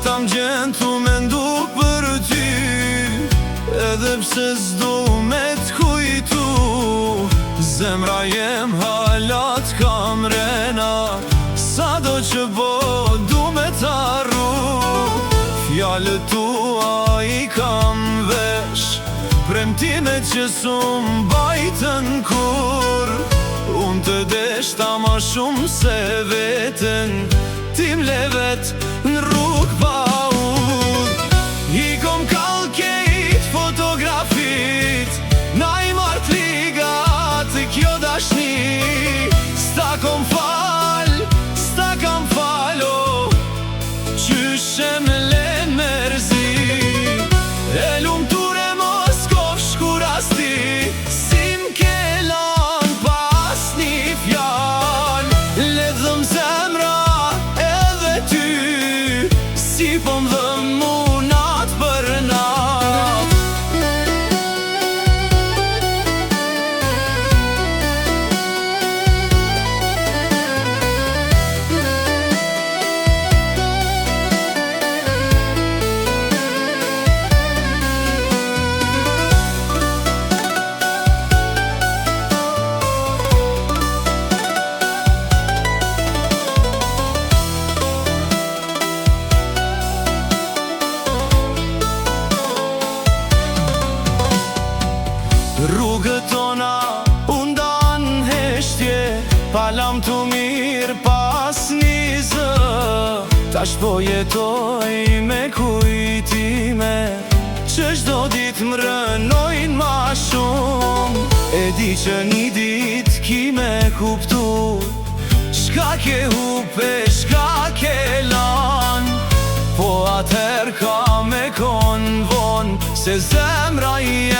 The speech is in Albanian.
ta m'gjentu me ndu për ty, edhe pse s'du me t'kujtu. Zemra jem halat kam rena, sa do që bo du me t'arru. Fjallët tua i kam vesh, premtime që s'u bajtën kur. Unë të deshta ma shumë se veten, ti m'levet në rrug pa unë. I kom kall kejt fotografit, na i mart ligat të kjo dashni. Sta kom fal, sta kam falo, qyshe me len merzi. E lumture mos kofsh kur as ti, si m'ke lan pas një fjall. Ledhëm zemra edhe ty, si po m'dhëm munat për nat. Rrugët tona undan heshtje, palam të mirë pas një zë. Tash po jetoj me kujtime, që çdo dit më rënojnë ma shumë. E di që një dit ki me kuptu, shka ke hupe, shka ke lan. Po atëher ka me kon von, se zemra i